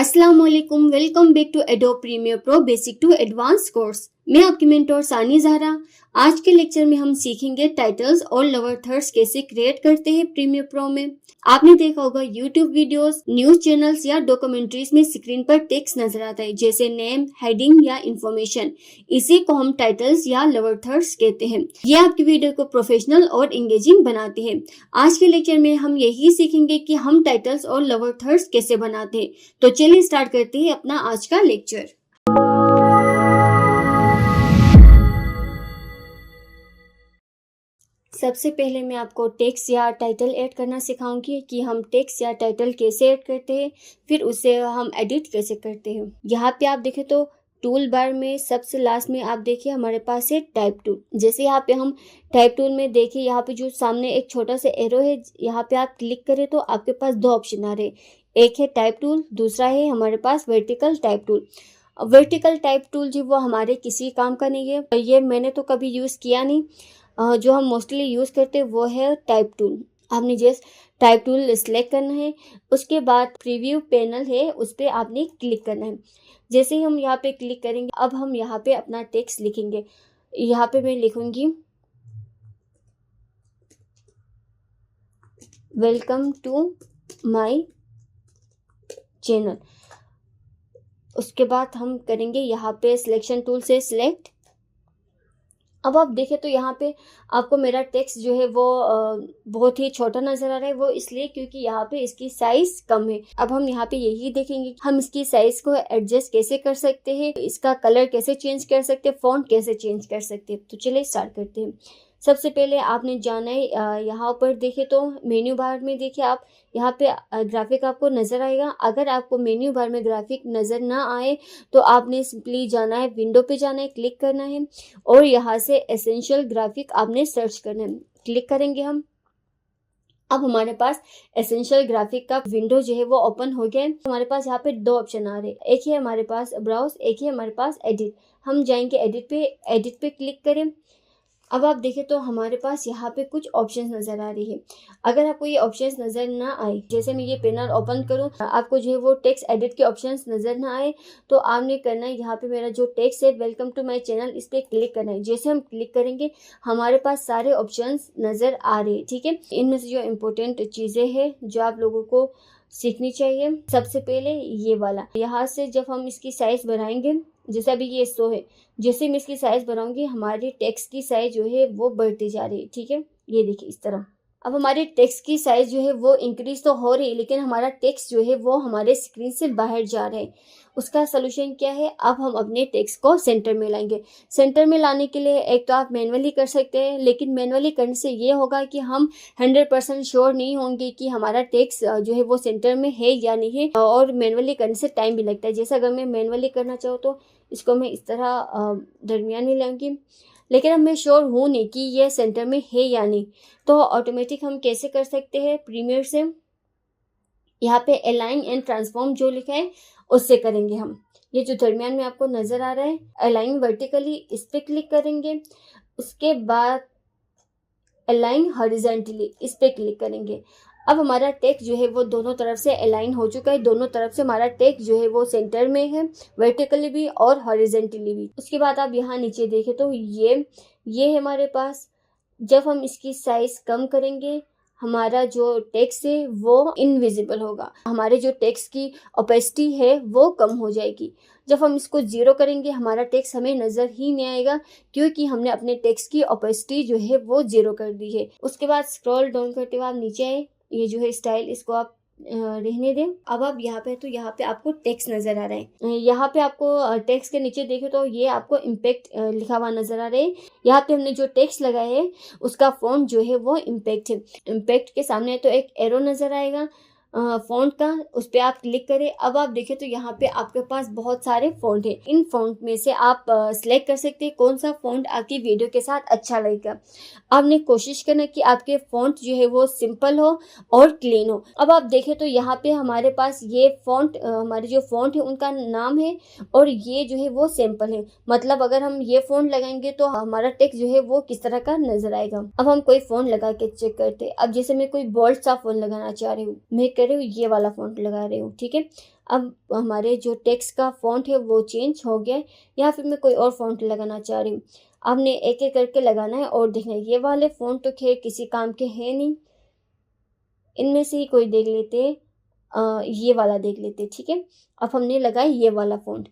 अस्सलाम वालेकुम, welcome back to Adobe Premiere Pro basic to advance course. मैं आपकी मेंटोर सानी ज़हरा। आज के लेक्चर में हम सीखेंगे टाइटल्स और लोअर थर्ड्स कैसे क्रिएट करते हैं प्रीमियर प्रो में। आपने देखा होगा यूट्यूब वीडियोस, न्यूज चैनल्स या डॉक्यूमेंट्रीज में स्क्रीन पर टेक्स्ट नजर आता है जैसे नेम, हेडिंग या इंफॉर्मेशन। इसी को हम टाइटल्स या लोअर थर्ड्स कहते हैं। ये आपकी वीडियो को प्रोफेशनल और इंगेजिंग बनाते हैं। आज के लेक्चर में हम यही सीखेंगे कि हम टाइटल्स और लोअर थर्ड्स कैसे बनाते हैं। तो चलिए स्टार्ट करते हैं अपना आज का लेक्चर। सबसे पहले मैं आपको टेक्स्ट या टाइटल ऐड करना सिखाऊंगी कि हम टेक्स्ट या टाइटल कैसे ऐड करते हैं, फिर उसे हम एडिट कैसे करते हैं। यहाँ पे आप देखें तो टूल बार में सबसे लास्ट में आप देखिए हमारे पास है टाइप टूल। जैसे यहाँ पे हम टाइप टूल में देखिए, यहाँ पे जो सामने एक छोटा सा एरो है, यहाँ पे आप क्लिक करें तो आपके पास दो ऑप्शन आ रहे हैं। एक है टाइप टूल, दूसरा है हमारे पास vertical type tool. Vertical type tool जी वो हमारे किसी काम का नहीं है, ये मैंने तो कभी यूज़ किया नहीं। जो हम मोस्टली यूज़ करते हैं वो है टाइप टूल। आपने जस्ट टाइप टूल सिलेक्ट करना है, उसके बाद प्रीव्यू पैनल है उस पर आपने क्लिक करना है। जैसे ही हम यहाँ पे क्लिक करेंगे, अब हम यहाँ पे अपना टेक्स्ट लिखेंगे। यहाँ पे मैं लिखूंगी वेलकम टू माय चैनल। उसके बाद हम करेंगे यहाँ पे सिलेक्शन टूल से सिलेक्ट। अब आप देखें तो यहाँ पे आपको मेरा टेक्स्ट जो है वो बहुत ही छोटा नजर आ रहा है। वो इसलिए क्योंकि यहाँ पे इसकी साइज कम है। अब हम यहाँ पे यही देखेंगे हम इसकी साइज को एडजस्ट कैसे कर सकते हैं, इसका कलर कैसे चेंज कर सकते हैं, फॉन्ट कैसे चेंज कर सकते हैं। तो चलिए स्टार्ट करते हैं। सबसे पहले आपने जाना है यहाँ पर देखे तो मेन्यू बार में देखिए आप यहाँ पे ग्राफिक आपको नज़र आएगा। अगर आपको मेन्यू बार में ग्राफिक नज़र ना आए तो आपने सिंपली जाना है, विंडो पे जाना है, क्लिक करना है और यहाँ से एसेंशियल ग्राफिक आपने सर्च करना है। क्लिक करेंगे हम। अब हमारे पास एसेंशियल ग्राफिक का विंडो जो है वो ओपन हो गया है। हमारे पास यहाँ पे दो ऑप्शन आ रहे हैं, एक है हमारे पास ब्राउज, एक है हमारे पास एडिट। हम जाएंगे एडिट पे क्लिक करें। अब आप देखें तो हमारे पास यहाँ पे कुछ ऑप्शंस नज़र आ रही है। अगर आपको ये ऑप्शंस नज़र ना आए, जैसे मैं ये पैनल ओपन करूँ, आपको जो है वो टेक्स्ट एडिट के ऑप्शंस नज़र ना आए तो आपने करना है यहाँ पे मेरा जो टेक्स्ट है वेलकम टू माय चैनल, इस पर क्लिक करना है। जैसे हम क्लिक करेंगे हमारे पास सारे ऑप्शंस नज़र आ रहे हैं। ठीक है, इनमें से जो इम्पोर्टेंट चीज़ें हैं जो आप लोगों को सीखनी चाहिए, सबसे पहले ये वाला, यहाँ से जब हम इसकी साइज बढ़ाएंगे, जैसे अभी ये 100 है, जैसे मैं इसकी साइज बढ़ाऊंगी हमारी टेक्स्ट की साइज जो है वो बढ़ती जा रही है। ठीक है, ये देखिए इस तरह। अब हमारे टेक्स्ट की साइज जो है वो इंक्रीज तो हो रही है, लेकिन हमारा टेक्स्ट जो है वो हमारे स्क्रीन से बाहर जा रहा है। उसका सोल्यूशन क्या है, अब हम अपने टेक्स्ट को सेंटर में लाएंगे। सेंटर में लाने के लिए एक तो आप मैनुअली कर सकते हैं, लेकिन मैनुअली करने से ये होगा कि हम 100% श्योर नहीं होंगे कि हमारा टेक्स्ट जो है वो सेंटर में है या नहीं है, और मैनुअली करने से टाइम भी लगता है। जैसे अगर मैं मैनुअली करना चाहूँ तो इसको मैं इस तरह दरमियान में लाऊंगी, लेकिन अब मैं श्योर हूँ नहीं कि ये सेंटर में है या नहीं। तो ऑटोमेटिक हम कैसे कर सकते हैं, प्रीमियर से यहाँ पे अलाइन एंड ट्रांसफॉर्म जो लिखा है उससे करेंगे हम। ये जो दरमियान में आपको नजर आ रहा है अलाइन वर्टिकली, इस पे क्लिक करेंगे। उसके बाद अलाइन हॉरिजॉन्टली, इस पे क्लिक करेंगे। अब हमारा टेक्स्ट जो है वो दोनों तरफ से अलाइन हो चुका है। दोनों तरफ से हमारा टेक्स्ट जो है वो सेंटर में है, वर्टिकली भी और हॉरिजॉन्टली भी। उसके बाद आप यहाँ नीचे देखें तो ये है हमारे पास। जब हम इसकी साइज कम करेंगे हमारा जो टेक्स्ट है वो इनविजिबल होगा, हमारे जो टेक्स्ट की ओपेसिटी है वो कम हो जाएगी। जब हम इसको 0 करेंगे हमारा टेक्स्ट हमें नज़र ही नहीं आएगा, क्योंकि हमने अपने टेक्स्ट की ओपेसिटी जो है वो 0 कर दी है। उसके बाद स्क्रॉल डाउन करते हुए आप नीचे आए, ये जो है स्टाइल इसको आप रहने दें। अब आप यहाँ पे तो यहाँ पे आपको टेक्स्ट नजर आ रहा है। यहाँ पे आपको टेक्स्ट के नीचे देखे तो ये आपको इम्पैक्ट लिखा हुआ नजर आ रहा है। यहाँ पे हमने जो टेक्स्ट लगाया है उसका फॉन्ट जो है वो इम्पैक्ट है। इम्पैक्ट के सामने तो एक एरो नजर आएगा फॉन्ट का, उस पर आप क्लिक करें। अब आप देखें तो यहाँ पे आपके पास बहुत सारे फॉन्ट हैं। इन फॉन्ट में से आप सिलेक्ट कर सकते हैं कौन सा फॉन्ट आपकी वीडियो के साथ अच्छा लगेगा। आपने कोशिश करना कि आपके फॉन्ट जो है वो सिंपल हो और क्लीन हो। अब आप देखें तो यहाँ पे हमारे पास ये फॉन्ट, हमारे जो फॉन्ट है उनका नाम है और ये जो है वो सिंपल है। मतलब अगर हम ये फॉन्ट लगाएंगे तो हमारा टेक्स्ट जो है वो किस तरह का नजर आएगा। अब हम कोई फॉन्ट लगा के चेक करते हैं। अब जैसे मैं कोई बोल्ड सा फॉन्ट लगाना चाह रही हूँ, मैं कर रही हूँ ये वाला फॉन्ट लगा रही हूँ। ठीक है, अब हमारे जो टेक्स्ट का फॉन्ट है वो चेंज हो गया, या फिर मैं कोई और फॉन्ट लगाना चाह रही हूँ। आपने एक एक करके लगाना है और देखना है। ये वाले फॉन्ट तो खैर किसी काम के हैं नहीं, इनमें से ही कोई देख लेते, ये वाला देख लेते, ठीक है। अब हमने लगाया ये वाला फॉन्ट।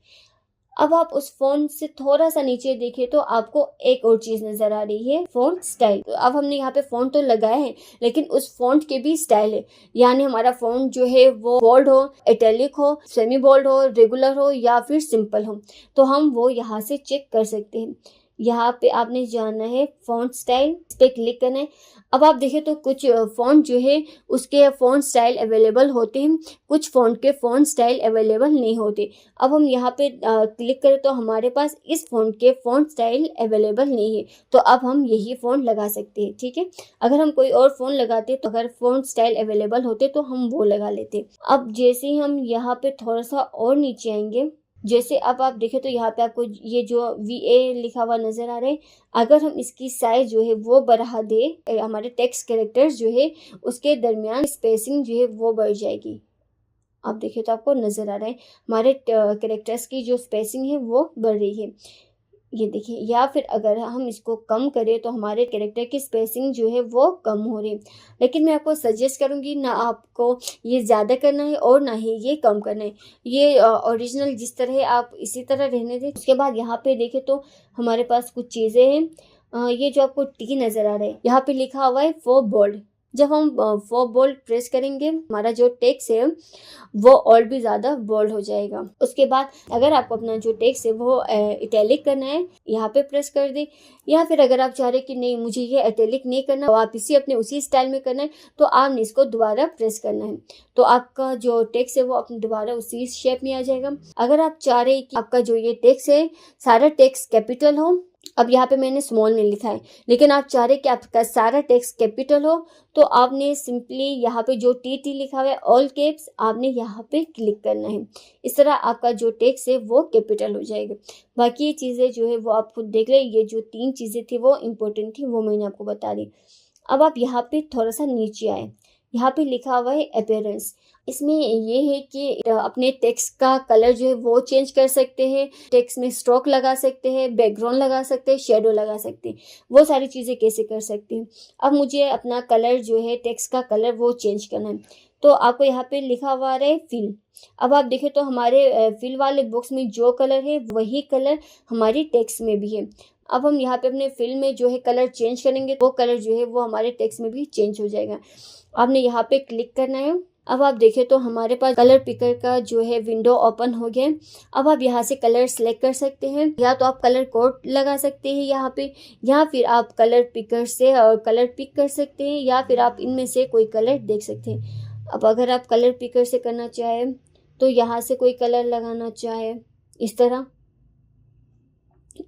अब आप उस फॉन्ट से थोड़ा सा नीचे देखें तो आपको एक और चीज नजर आ रही है, फॉन्ट स्टाइल। तो अब हमने यहाँ पे फॉन्ट तो लगाया है, लेकिन उस फॉन्ट के भी स्टाइल है। यानी हमारा फॉन्ट जो है वो बोल्ड हो, इटैलिक हो, सेमी बोल्ड हो, रेगुलर हो, या फिर सिंपल हो, तो हम वो यहाँ से चेक कर सकते हैं। यहाँ पे आपने जाना है फॉन्ट स्टाइल, इस पे क्लिक करना है। अब आप देखें तो कुछ फॉन्ट जो है उसके फॉन्ट स्टाइल अवेलेबल होते हैं, कुछ फॉन्ट के फॉन्ट स्टाइल अवेलेबल नहीं होते। अब हम यहाँ पे क्लिक करें तो हमारे पास इस फॉन्ट के फॉन्ट स्टाइल अवेलेबल नहीं है, तो अब हम यही फॉन्ट लगा सकते हैं, ठीक है। अगर हम कोई और फॉन्ट लगाते तो अगर फॉन्ट स्टाइल अवेलेबल होते तो हम वो लगा लेते। अब जैसे ही हम यहाँ पे थोड़ा सा और नीचे आएंगे, जैसे अब आप देखें तो यहाँ पे आपको ये जो VA लिखा हुआ नजर आ रहा है, अगर हम इसकी साइज जो है वो बढ़ा दे, हमारे टेक्स्ट कैरेक्टर्स जो है उसके दरमियान स्पेसिंग जो है वो बढ़ जाएगी। आप देखें तो आपको नजर आ रहा है हमारे कैरेक्टर्स की जो स्पेसिंग है वो बढ़ रही है, ये देखिए। या फिर अगर हम इसको कम करें तो हमारे कैरेक्टर की स्पेसिंग जो है वो कम हो रही है। लेकिन मैं आपको सजेस्ट करूंगी ना आपको ये ज़्यादा करना है और ना ही ये कम करना है। ये ओरिजिनल जिस तरह है आप इसी तरह रहने दें। उसके बाद यहाँ पे देखें तो हमारे पास कुछ चीज़ें हैं। ये जो आपको टी नज़र आ रहा है, यहाँ पे लिखा हुआ है फॉर बोल्ड। जब हम फॉर बोल्ड प्रेस करेंगे हमारा जो टेक्स्ट है वो और भी ज़्यादा बोल्ड हो जाएगा। उसके बाद अगर आपको अपना जो टेक्स्ट है वो इटैलिक करना है, यहाँ पे प्रेस कर दे। या फिर अगर आप चाह रहे कि नहीं मुझे ये इटैलिक नहीं करना, आप अपने उसी स्टाइल में करना है, तो आपने इसको दोबारा प्रेस करना है, तो आपका जो टेक्स्ट है वो अपने दोबारा उसी शेप में आ जाएगा। अगर आप चाह रहे कि आपका जो ये टेक्स्ट है सारा टेक्स्ट कैपिटल हो, अब यहाँ पे मैंने स्मॉल में लिखा है, लेकिन आप चाह रहे कि आपका सारा टेक्स्ट कैपिटल हो, तो आपने सिंपली यहाँ पे जो TT लिखा हुआ है ऑल कैप्स, आपने यहाँ पे क्लिक करना है। इस तरह आपका जो टेक्स्ट है वो कैपिटल हो जाएगा। बाकी ये चीज़ें जो है वो आप खुद देख रहे हैं। ये जो 3 चीज़ें थी वो इम्पोर्टेंट थी, वो मैंने आपको बता दी। अब आप यहाँ पे थोड़ा सा नीचे आए, यहाँ पे लिखा हुआ है अपीयरेंस। इसमें ये है कि अपने टेक्स्ट का कलर जो है वो चेंज कर सकते हैं, टेक्स्ट में स्ट्रोक लगा सकते हैं, बैकग्राउंड लगा सकते हैं, शेडो लगा सकते हैं। वो सारी चीज़ें कैसे कर सकते हैं। अब मुझे अपना कलर जो है टेक्स्ट का कलर वो चेंज करना है, तो आपको यहाँ पे लिखा हुआ है फिल। अब आप देखें तो हमारे फिल वाले बॉक्स में जो कलर है वही कलर हमारी टेक्स्ट में भी है। अब हम यहाँ पे अपने फिल में जो है कलर चेंज करेंगे, वो कलर जो है वो हमारे टेक्स्ट में भी चेंज हो जाएगा। आपने यहाँ पे क्लिक करना है। अब आप देखें तो हमारे पास कलर पिकर का जो है विंडो ओपन हो गया। अब आप यहाँ से कलर सेलेक्ट कर सकते हैं, या तो आप कलर कोड लगा सकते हैं यहाँ पे, या फिर आप कलर पिकर से कलर पिक कर सकते हैं, या फिर आप इनमें से कोई कलर देख सकते हैं। अब अगर आप कलर पिकर से करना चाहें तो यहाँ से कोई कलर लगाना चाहे इस तरह,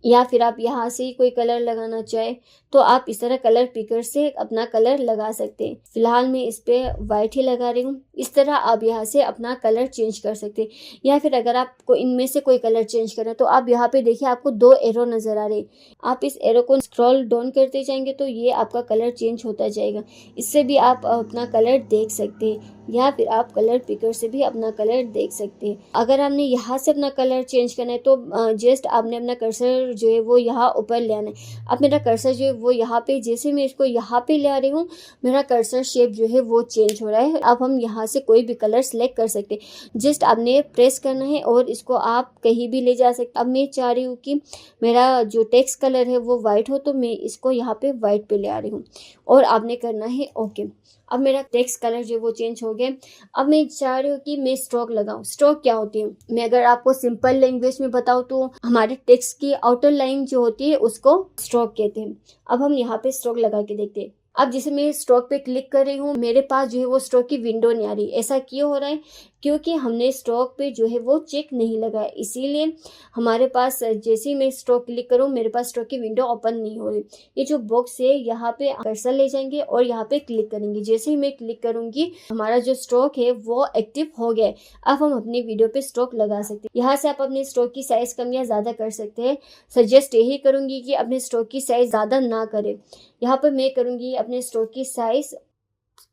या फिर आप यहाँ से ही कोई कलर लगाना चाहे तो आप इस तरह कलर पिकर से अपना कलर लगा सकते हैं। फिलहाल मैं इस पे वाइट ही लगा रही हूँ। इस तरह आप यहाँ से अपना कलर चेंज कर सकते हैं। या फिर अगर आपको इनमें से कोई कलर चेंज करना है तो आप यहाँ पे देखिए आपको 2 एरो नज़र आ रहे, आप इस एरो को स्क्रॉल डाउन करते जाएंगे तो ये आपका कलर चेंज होता जाएगा। इससे भी आप अपना कलर देख सकते हैं, या फिर आप कलर पिकर से भी अपना कलर देख सकते हैं। अगर आपने यहाँ से अपना कलर चेंज करना है तो जस्ट आपने अपना कर्सर जो है वो यहाँ ऊपर ले आना है। अब मेरा कर्सर जो है वो यहाँ पे, जैसे मैं इसको यहाँ पे ले आ रही हूँ मेरा कर्सर शेप जो है वो चेंज हो रहा है। अब हम यहाँ से कोई भी कलर सेलेक्ट कर सकते हैं, जस्ट आपने प्रेस करना है और इसको आप कहीं भी ले जा सकते। अब मैं चाह रही हूँ कि मेरा जो टेक्स्ट कलर है वो वाइट हो, तो मैं इसको यहाँ पे वाइट पे ले आ रही हूँ और आपने करना है ओके। अब मेरा टेक्स्ट कलर जो वो चेंज हो गया। अब मैं चाह रही हूँ कि मैं स्ट्रोक लगाऊं। स्ट्रोक क्या होती है, मैं अगर आपको सिंपल लैंग्वेज में बताऊं तो हमारे टेक्स्ट की आउटर लाइन जो होती है उसको स्ट्रोक कहते हैं। अब हम यहाँ पे स्ट्रोक लगा के देखते हैं। अब जैसे मैं स्ट्रोक पे क्लिक कर रही हूँ मेरे पास जो है वो स्ट्रोक की विंडो नहीं आ रही। ऐसा क्यों हो रहा है, क्योंकि हमने स्ट्रोक पे जो है वो चेक नहीं लगाया, इसीलिए हमारे पास जैसे ही मैं स्ट्रोक क्लिक करूँ मेरे पास स्ट्रोक की विंडो ओपन नहीं हो रही। ये जो बॉक्स है यहाँ पे कर्सर ले जाएंगे और यहाँ पे क्लिक करेंगे। जैसे ही मैं क्लिक करूंगी हमारा जो स्ट्रोक है वो एक्टिव हो गया है। अब हम अपनी वीडियो पे स्ट्रोक लगा सकते हैं। यहाँ से आप अपने स्ट्रोक की साइज कम या ज्यादा कर सकते हैं। सजेस्ट यही करूंगी कि अपने स्ट्रोक की साइज ज्यादा ना करें। यहाँ पर मैं करूंगी अपने स्ट्रोक की साइज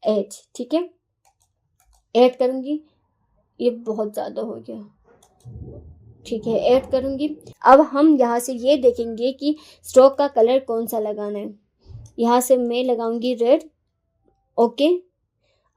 8, ठीक है, 8 करूंगी। ये बहुत ज़्यादा हो गया, ठीक है, ऐड करूँगी। अब हम यहाँ से ये देखेंगे कि स्ट्रोक का कलर कौन सा लगाना है। यहाँ से मैं लगाऊंगी रेड। ओके,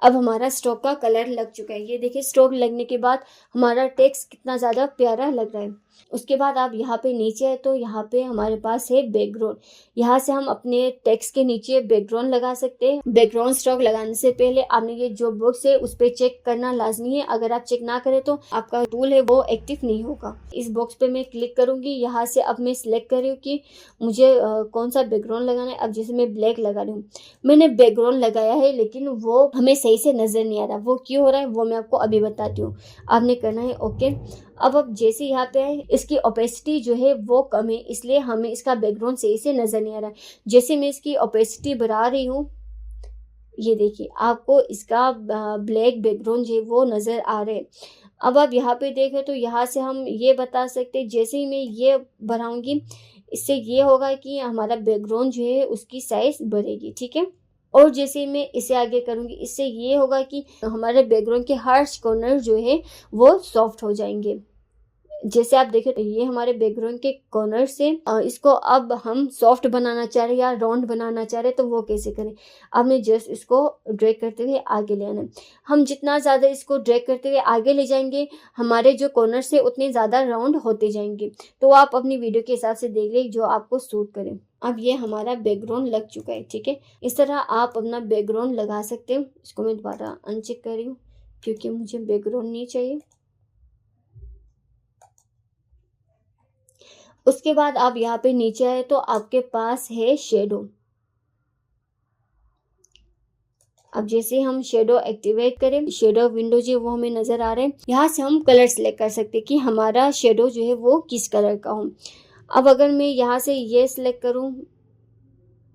अब हमारा स्ट्रोक का कलर लग चुका है। ये देखिए, स्ट्रोक लगने के बाद हमारा टेक्स्ट कितना ज़्यादा प्यारा लग रहा है। उसके बाद आप यहाँ पे नीचे है तो यहाँ पे हमारे पास है बैकग्राउंड। यहाँ से हम अपने टेक्स्ट के नीचे बैकग्राउंड लगा सकते हैं। बैकग्राउंड स्ट्रोक लगाने से पहले आपने ये जो बॉक्स है उस पर चेक करना लाजमी है। अगर आप चेक ना करें तो आपका टूल है वो एक्टिव नहीं होगा। इस बॉक्स पे मैं क्लिक करूंगी। यहाँ से अब मैं सिलेक्ट कर रही हूँ कि मुझे कौन सा बैकग्राउंड लगाना है। अब जैसे मैं ब्लैक लगा रही हूँ, मैंने बैकग्राउंड लगाया है लेकिन वो हमें सही से नजर नहीं आ रहा। वो क्यों हो रहा है वो मैं आपको अभी बताती हूँ। आपने करना है ओके। अब जैसे यहाँ पे है, इसकी ओपेसिटी जो है वो कम है, इसलिए हमें इसका बैकग्राउंड सही से नजर नहीं आ रहा है। जैसे मैं इसकी ओपेसिटी बढ़ा रही हूँ, ये देखिए आपको इसका ब्लैक बैकग्राउंड जो है वो नजर आ रहे हैं। अब आप यहाँ पे देखें तो यहाँ से हम ये बता सकते हैं, जैसे ही मैं ये बढ़ाऊंगी इससे ये होगा कि हमारा बैकग्राउंड जो है उसकी साइज बढ़ेगी, ठीक है। और जैसे मैं इसे आगे करूंगी इससे ये होगा कि हमारे बैकग्राउंड के हर कॉर्नर जो है वो सॉफ्ट हो जाएंगे। जैसे आप देखें तो ये हमारे बैकग्राउंड के कॉर्नर से इसको अब हम सॉफ्ट बनाना चाह रहे हैं या राउंड बनाना चाह रहे हैं तो वो कैसे करें। आपने जस्ट इसको ड्रैग करते हुए आगे ले आना है। हम जितना ज़्यादा इसको ड्रैग करते हुए आगे ले जाएंगे हमारे जो कॉर्नर से उतने ज़्यादा राउंड होते जाएंगे। तो आप अपनी वीडियो के हिसाब से देख लें जो आपको सूट करे। अब ये हमारा बैकग्राउंड लग चुका है, ठीक है। इस तरह आप अपना बैकग्राउंड लगा सकते हो। इसको मैं दोबारा अनचेक कर रही हूँ क्योंकि मुझे बैकग्राउंड नहीं चाहिए। उसके बाद आप यहाँ पे नीचे आए तो आपके पास है शेडो। अब जैसे हम शेडो एक्टिवेट करें, शेडो विंडो जो वो हमें नजर आ रहे हैं। यहाँ से हम कलर सेलेक्ट कर सकते हैं कि हमारा शेडो जो है वो किस कलर का हो। अब अगर मैं यहाँ से ये सिलेक्ट करूँ,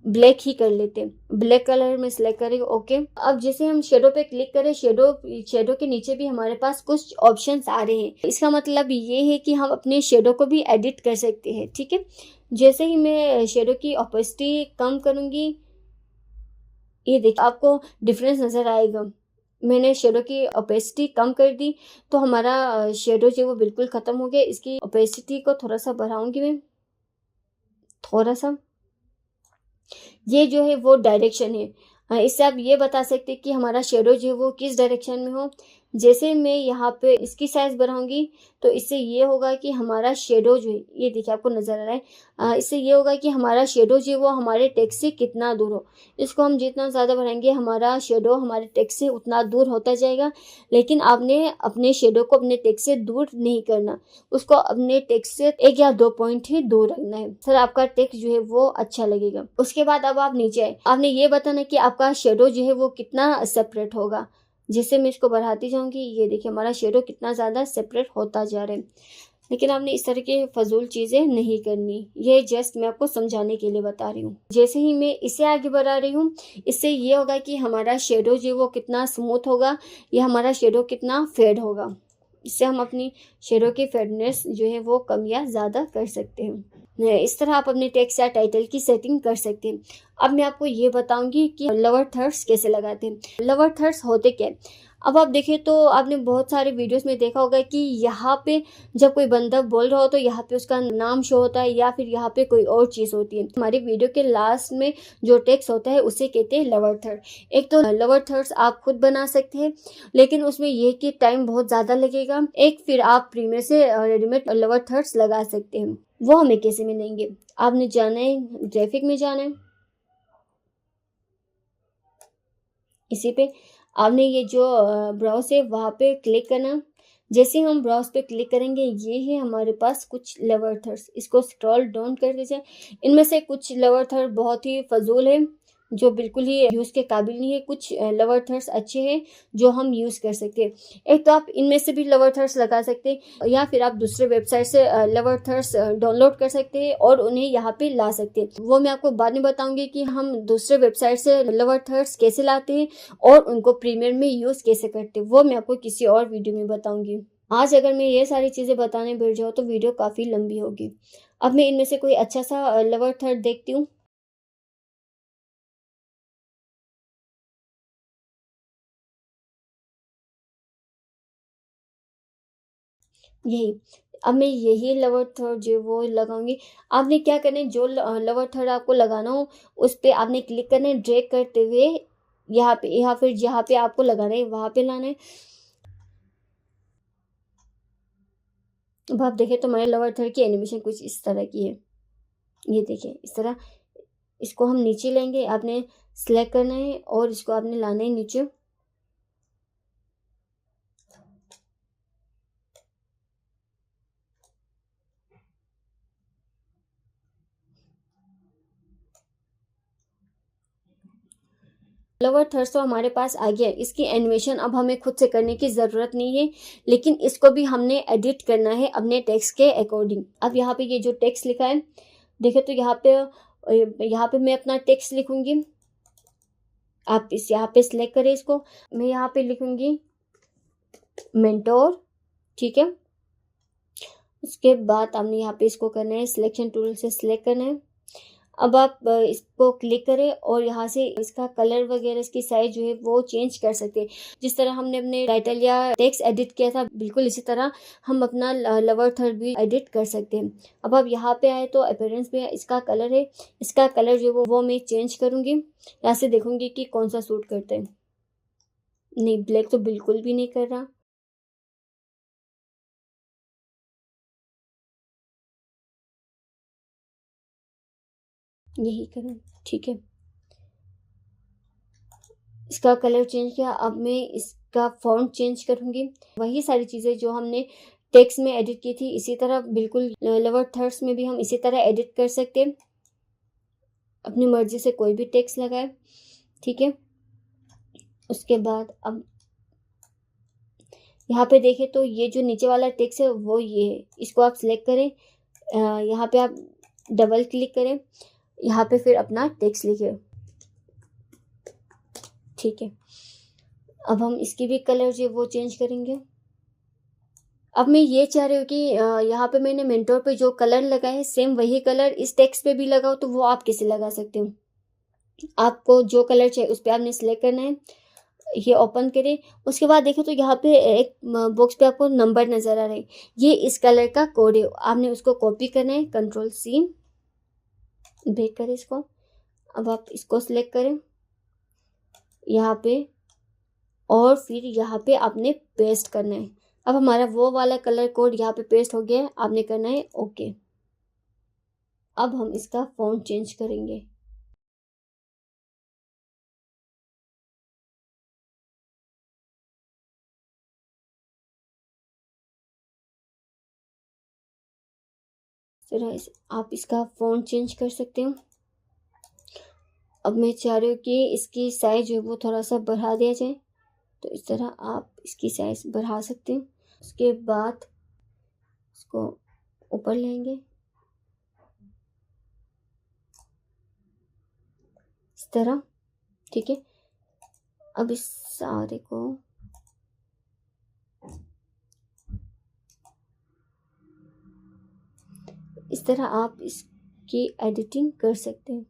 ब्लैक ही कर लेते हैं, ब्लैक कलर में सिलेक्ट करेंगे ओके। अब जैसे हम शेडो पे क्लिक करें, शेडो के नीचे भी हमारे पास कुछ ऑप्शंस आ रहे हैं। इसका मतलब ये है कि हम अपने शेडो को भी एडिट कर सकते हैं, ठीक है। जैसे ही मैं शेडो की ओपेसिटी कम करूंगी, ये देखिए आपको डिफरेंस नजर आएगा। मैंने शेडो की ओपेसिटी कम कर दी तो हमारा शेडो जो वो बिल्कुल खत्म हो गया। इसकी ओपेसिटी को थोड़ा सा बढ़ाऊंगी मैं, थोड़ा सा। ये जो है वो डायरेक्शन है। इससे आप ये बता सकते हैं कि हमारा शेडो जो है वो किस डायरेक्शन में हो। जैसे मैं यहाँ पे इसकी साइज बढ़ाऊंगी तो इससे ये होगा कि हमारा शेडो जो है, ये देखिए आपको नजर आ रहा है। इससे ये होगा कि हमारा शेडो जो है वो हमारे टेक्स्ट से कितना दूर हो। इसको हम जितना ज़्यादा बढ़ाएंगे हमारा शेडो हमारे टेक्स्ट से उतना दूर होता जाएगा। लेकिन आपने अपने शेडो को अपने टेक्स्ट से दूर नहीं करना, उसको अपने टेक्स्ट से 1 या 2 पॉइंट ही दूर रखना है। सर आपका टेक्स्ट जो है वो अच्छा लगेगा। उसके बाद अब आप नीचे आए, आपने ये बताना कि आपका शेडो जो है वो कितना सेपरेट होगा। जैसे मैं इसको बढ़ाती जाऊंगी, ये देखिए हमारा शेडो कितना ज़्यादा सेपरेट होता जा रहा है। लेकिन आपने इस तरह के फजूल चीज़ें नहीं करनी, ये जस्ट मैं आपको समझाने के लिए बता रही हूँ। जैसे ही मैं इसे आगे बढ़ा रही हूँ इससे ये होगा कि हमारा शेडो जो वो कितना स्मूथ होगा या हमारा शेडो कितना फेड होगा। इससे हम अपनी शेडो की फेडनेस जो है वो कम या ज़्यादा कर सकते हैं। इस तरह आप अपने टेक्स्ट या टाइटल की सेटिंग कर सकते हैं। अब मैं आपको ये बताऊंगी कि लोअर थर्ड्स कैसे लगाते हैं। लोअर थर्ड्स होते क्या है। अब आप देखें तो आपने बहुत सारे वीडियोस में देखा होगा कि यहाँ पे जब कोई बंदा बोल रहा हो तो यहाँ पे उसका नाम शो होता है या फिर यहाँ पे कोई और चीज़ होती है। हमारी वीडियो के लास्ट में जो टेक्स्ट होता है उसे कहते हैं लोअर थर्ड। एक तो लोअर थर्ड्स आप खुद बना सकते हैं लेकिन उसमें ये कि टाइम बहुत ज़्यादा लगेगा। एक फिर आप प्रीमियर से रेडीमेड लोअर थर्ड्स लगा सकते हैं। वो हमें कैसे मिलेंगे, आपने जाना है ग्राफिक में जाना है। इसी पे आपने ये जो ब्राउज है वहाँ पे क्लिक करना। जैसे हम ब्राउज पे क्लिक करेंगे ये है हमारे पास कुछ लोअर थर्ड्स। इसको स्क्रॉल डाउन कर दीजिए। इनमें से कुछ लोअर थर्ड बहुत ही फजूल है जो बिल्कुल ही यूज़ के काबिल नहीं है। कुछ लोअर थर्ड्स अच्छे हैं जो हम यूज़ कर सकते हैं। एक तो आप इनमें से भी लोअर थर्ड्स लगा सकते हैं या फिर आप दूसरे वेबसाइट से लोअर थर्ड्स डाउनलोड कर सकते हैं और उन्हें यहाँ पे ला सकते हैं। वो मैं आपको बाद में बताऊंगी कि हम दूसरे वेबसाइट से लोअर थर्ड्स कैसे लाते हैं और उनको प्रीमियर में यूज़ कैसे करते हैं। वो मैं आपको किसी और वीडियो में बताऊंगी। आज अगर मैं ये सारी चीज़ें बताने बैठ जाऊँ तो वीडियो काफ़ी लंबी होगी। अब मैं इनमें से कोई अच्छा सा लोअर थर्ड देखती हूँ। यही। अब मैं यही लोअर थर्ड जो है वो लगाऊंगी। आपने क्या करना है, जो लोअर थर्ड आपको लगाना हो उस पर आपने क्लिक करना है, ड्रैग करते हुए यहाँ पे, या फिर जहाँ पे आपको लगाना है वहाँ पे लाना है। अब आप देखें तो हमारे लोअर थर्ड की एनिमेशन कुछ इस तरह की है। ये देखिए इस तरह। इसको हम नीचे लेंगे, आपने सेलेक्ट करना है और इसको आपने लाना है नीचे। लोअर थर्ड तो हमारे पास आ गया है। इसकी एनिमेशन अब हमें खुद से करने की ज़रूरत नहीं है, लेकिन इसको भी हमने एडिट करना है अपने टेक्स्ट के अकॉर्डिंग। अब यहाँ पे ये जो टेक्स्ट लिखा है देखे तो यहाँ पे मैं अपना टेक्स्ट लिखूंगी। आप इस यहाँ पे सिलेक्ट करें इसको। मैं यहाँ पे लिखूंगी मेंटोर, ठीक है। उसके बाद आपने यहाँ पे इसको करना है, सिलेक्शन टूल से सिलेक्ट करना है। अब आप इसको क्लिक करें और यहाँ से इसका कलर वगैरह, इसकी साइज जो है वो चेंज कर सकते हैं। जिस तरह हमने अपने टाइटल या टेक्स्ट एडिट किया था, बिल्कुल इसी तरह हम अपना लोअर थर्ड भी एडिट कर सकते हैं। अब आप यहाँ पे आए तो अपीयरेंस पे इसका कलर है, इसका कलर जो वो मैं चेंज करूँगी। यहाँ से देखूंगी कि कौन सा सूट करता है। नहीं, ब्लैक तो बिल्कुल भी नहीं कर रहा। यही करूँ, ठीक है। इसका कलर चेंज किया। अब मैं इसका फॉन्ट चेंज करूँगी। वही सारी चीज़ें जो हमने टेक्स्ट में एडिट की थी इसी तरह बिल्कुल लोअर थर्ड्स में भी हम इसी तरह एडिट कर सकते हैं। अपनी मर्जी से कोई भी टेक्स्ट लगाए, ठीक है। उसके बाद अब यहाँ पे देखें तो ये जो नीचे वाला टेक्स्ट है वो ये है। इसको आप सिलेक्ट करें, यहाँ पे आप डबल क्लिक करें, यहाँ पे फिर अपना टेक्स्ट लिखें, ठीक है। अब हम इसकी भी कलर जो है वो चेंज करेंगे। अब मैं ये चाह रही हूँ कि यहाँ पे मैंने मेंटोर पे जो कलर लगाए है सेम वही कलर इस टेक्स्ट पे भी लगाओ, तो वो आप कैसे लगा सकते हो। आपको जो कलर चाहिए उस पर आपने सेलेक्ट करना है, ये ओपन करें। उसके बाद देखें तो यहाँ पे एक बॉक्स पे आपको नंबर नज़र आ रहा है, ये इस कलर का कोड है। आपने उसको कॉपी करना है, Ctrl+C, ब्रेक करें इसको। अब आप इसको सिलेक्ट करें यहाँ पे और फिर यहाँ पे आपने पेस्ट करना है। अब हमारा वो वाला कलर कोड यहाँ पे पेस्ट हो गया है, आपने करना है ओके। अब हम इसका फॉन्ट चेंज करेंगे। फिर आप इसका फॉन्ट चेंज कर सकते हो। अब मैं चाह रही हूँ कि इसकी साइज जो है वो थोड़ा सा बढ़ा दिया जाए, तो इस तरह आप इसकी साइज बढ़ा सकते हैं। उसके बाद इसको ऊपर लेंगे इस तरह, ठीक है। अब इस सारे को इस तरह आप इसकी एडिटिंग कर सकते हैं।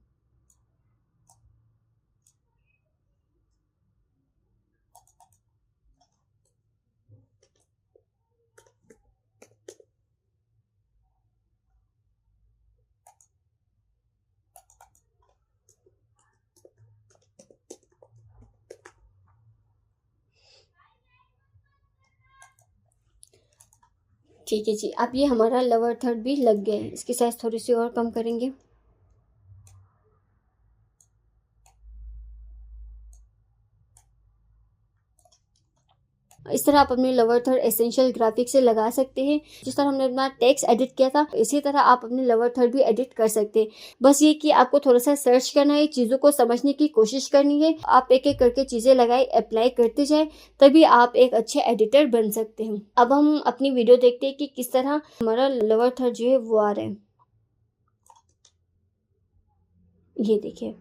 ठीक है जी, अब ये हमारा लोअर थर्ड भी लग गया है। इसकी साइज थोड़ी सी और कम करेंगे। इस तरह आप अपने लोअर थर्ड एसेंशियल ग्राफिक्स से लगा सकते हैं। जिस तरह हमने अपना टेक्स्ट एडिट किया था इसी तरह आप अपने लोअर थर्ड भी एडिट कर सकते हैं। बस ये कि आपको थोड़ा सा सर्च करना है, चीज़ों को समझने की कोशिश करनी है। आप एक एक करके चीज़ें लगाए, अप्लाई करते जाए, तभी आप एक अच्छे एडिटर बन सकते हैं। अब हम अपनी वीडियो देखते हैं कि किस तरह हमारा लोअर थर्ड जो है वो आ रहा है। ये देखिए,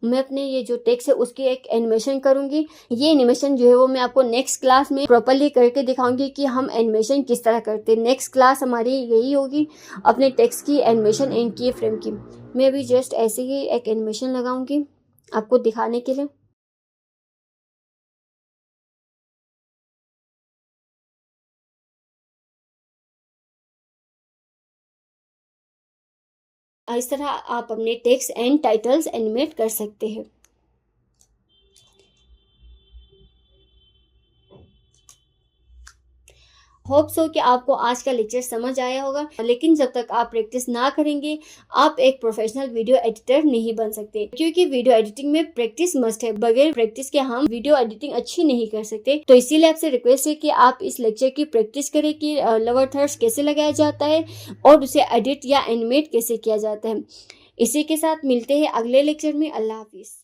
मैं अपने ये जो टेक्स्ट है उसकी एक एनिमेशन करूंगी। ये एनिमेशन जो है वो मैं आपको नेक्स्ट क्लास में प्रॉपरली करके दिखाऊंगी कि हम एनिमेशन किस तरह करते हैं। नेक्स्ट क्लास हमारी यही होगी, अपने टेक्स्ट की एनिमेशन एंड की फ्रेम की। मैं अभी जस्ट ऐसे ही एक एनिमेशन लगाऊंगी आपको दिखाने के लिए। इस तरह आप अपने टेक्स्ट एंड टाइटल्स एनिमेट कर सकते हैं। होप सो कि आपको आज का लेक्चर समझ आया होगा, लेकिन जब तक आप प्रैक्टिस ना करेंगे आप एक प्रोफेशनल वीडियो एडिटर नहीं बन सकते, क्योंकि वीडियो एडिटिंग में प्रैक्टिस मस्ट है। बगैर प्रैक्टिस के हम वीडियो एडिटिंग अच्छी नहीं कर सकते। तो इसीलिए आपसे रिक्वेस्ट है कि आप इस लेक्चर की प्रैक्टिस करें कि लवर थर्ड्स कैसे लगाया जाता है और उसे एडिट या एनिमेट कैसे किया जाता है। इसी के साथ मिलते हैं अगले लेक्चर में। अल्लाह हाफिज़।